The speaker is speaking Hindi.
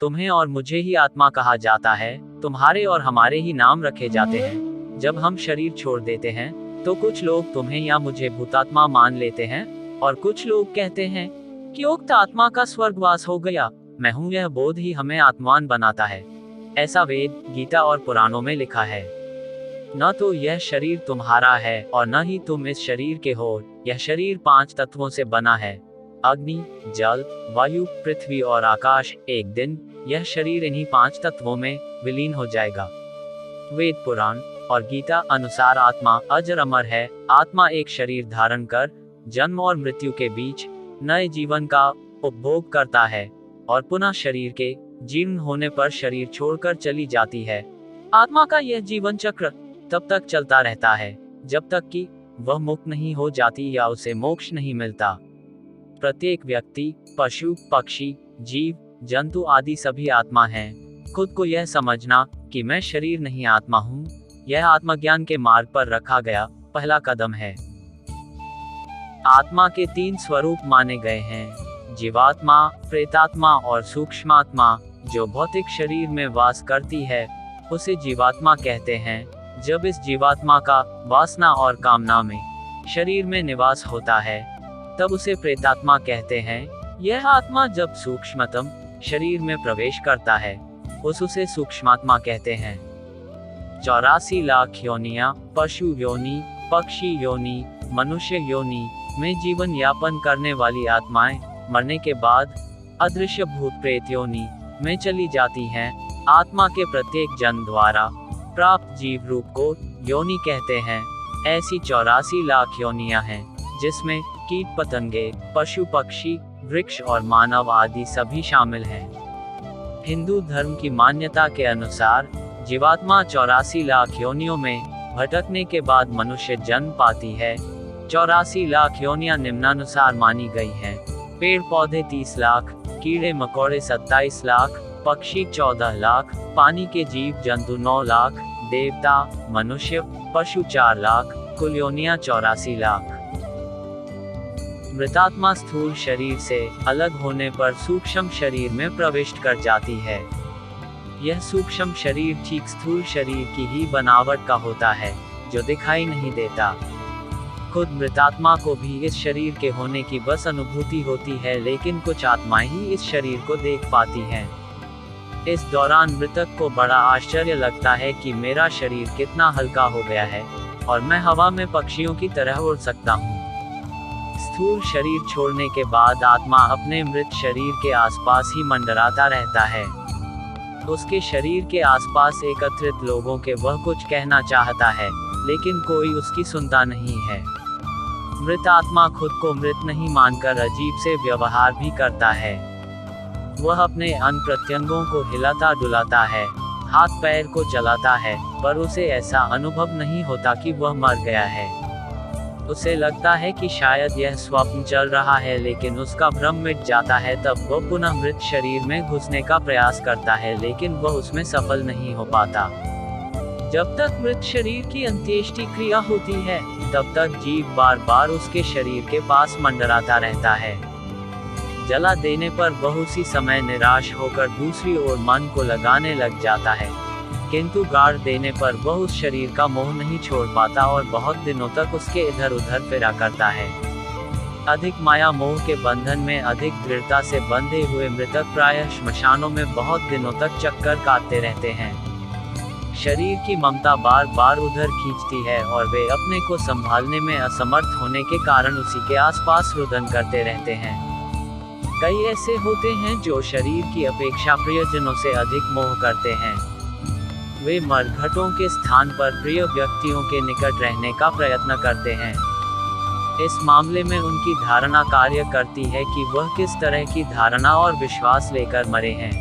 तुम्हें और मुझे ही आत्मा कहा जाता है, तुम्हारे और हमारे ही नाम रखे जाते हैं। जब हम शरीर छोड़ देते हैं तो कुछ लोग तुम्हें या मुझे भूतात्मा मान लेते हैं और कुछ लोग कहते हैं कि उक्त आत्मा का स्वर्गवास हो गया। मैं हूँ यह बोध ही हमें आत्मान बनाता है। ऐसा वेद, गीता और पुराणों में लिखा है। न तो यह शरीर तुम्हारा है और न ही तुम इस शरीर के हो। यह शरीर 5 तत्वों से बना है, अग्नि, जल, वायु, पृथ्वी और आकाश। एक दिन यह शरीर इन्हीं 5 तत्वों में विलीन हो जाएगा। वेद, पुराण और गीता अनुसार आत्मा अजर अमर है। आत्मा एक शरीर धारण कर जन्म और मृत्यु के बीच नए जीवन का उपभोग करता है और पुनः शरीर के जीर्ण होने पर शरीर छोड़कर चली जाती है। आत्मा का यह जीवन चक्र तब तक चलता रहता है जब तक कि वह मुक्त नहीं हो जाती या उसे मोक्ष नहीं मिलता। प्रत्येक व्यक्ति, पशु, पक्षी, जीव जंतु आदि सभी आत्मा हैं। खुद को यह समझना कि मैं शरीर नहीं आत्मा हूँ, यह आत्मज्ञान के मार्ग पर रखा गया पहला कदम है। आत्मा के 3 स्वरूप माने गए हैं, जीवात्मा, प्रेतात्मा और सूक्ष्मात्मा। जो भौतिक शरीर में वास करती है उसे जीवात्मा कहते हैं। जब इस जीवात्मा का वासना और कामना में शरीर में निवास होता है तब उसे प्रेतात्मा कहते हैं। यह आत्मा जब सूक्ष्मतम शरीर में प्रवेश करता है उसे सूक्ष्मात्मा कहते हैं। 84 लाख योनियां, पशु योनि, पक्षी योनि, मनुष्य योनि में जीवन यापन करने वाली आत्माएं मरने के बाद अदृश्य भूत प्रेत योनि में चली जाती हैं। आत्मा के प्रत्येक जन्म द्वारा प्राप्त जीव रूप को योनि कहते हैं। ऐसी 84 लाख योनियां हैं जिसमें कीट पतंगे, पशु पक्षी, वृक्ष और मानव आदि सभी शामिल हैं। हिंदू धर्म की मान्यता के अनुसार जीवात्मा 84 लाख योनियों में भटकने के बाद मनुष्य जन्म पाती है। 84 लाख योनियां निम्नानुसार मानी गई हैं। पेड़ पौधे 30 लाख, कीड़े मकोड़े 27 लाख, पक्षी 14 लाख, पानी के जीव जंतु 9 लाख, देवता, मनुष्य, पशु 4 लाख, कुल योनियां 84 लाख। मृतात्मा स्थूल शरीर से अलग होने पर सूक्ष्म शरीर में प्रविष्ट कर जाती है। यह सूक्ष्म शरीर ठीक स्थूल शरीर की ही बनावट का होता है जो दिखाई नहीं देता। खुद मृतात्मा को भी इस शरीर के होने की बस अनुभूति होती है, लेकिन कुछ आत्माएं ही इस शरीर को देख पाती हैं। इस दौरान मृतक को बड़ा आश्चर्य लगता है कि मेरा शरीर कितना हल्का हो गया है और मैं हवा में पक्षियों की तरह उड़ सकता हूँ। स्थूल शरीर छोड़ने के बाद आत्मा अपने मृत शरीर के आसपास ही मंडराता रहता है। उसके शरीर के आसपास एकत्रित लोगों के वह कुछ कहना चाहता है, लेकिन कोई उसकी सुनता नहीं है। मृत आत्मा खुद को मृत नहीं मानकर अजीब से व्यवहार भी करता है। वह अपने अंग प्रत्यंगों को हिलाता डुलाता है, हाथ पैर को चलाता है, पर उसे ऐसा अनुभव नहीं होता कि वह मर गया है। उसे लगता है कि शायद यह स्वप्न चल रहा है, लेकिन उसका भ्रम मिट जाता है। तब वह पुनः मृत शरीर में घुसने का प्रयास करता है, लेकिन वह उसमें सफल नहीं हो पाता। जब तक मृत शरीर की अंत्येष्टि क्रिया होती है तब तक जीव बार बार उसके शरीर के पास मंडराता रहता है। जला देने पर वह उसी समय निराश होकर दूसरी ओर मन को लगाने लग जाता है, किंतु गाड़ देने पर वह उस शरीर का मोह नहीं छोड़ पाता और बहुत दिनों तक उसके इधर उधर फिरा करता है। अधिक माया मोह के बंधन में अधिक दृढ़ता से बंधे हुए मृतक प्रायः श्मशानों में बहुत दिनों तक चक्कर काटते रहते हैं। शरीर की ममता बार बार उधर खींचती है और वे अपने को संभालने में असमर्थ होने के कारण उसी के आसपास रुदन करते रहते हैं। कई ऐसे होते हैं जो शरीर की अपेक्षा प्रियजनों से अधिक मोह करते हैं। वे मरघटों के स्थान पर प्रिय व्यक्तियों के निकट रहने का प्रयत्न करते हैं। इस मामले में उनकी धारणा कार्य करती है कि वह किस तरह की धारणा और विश्वास लेकर मरे हैं।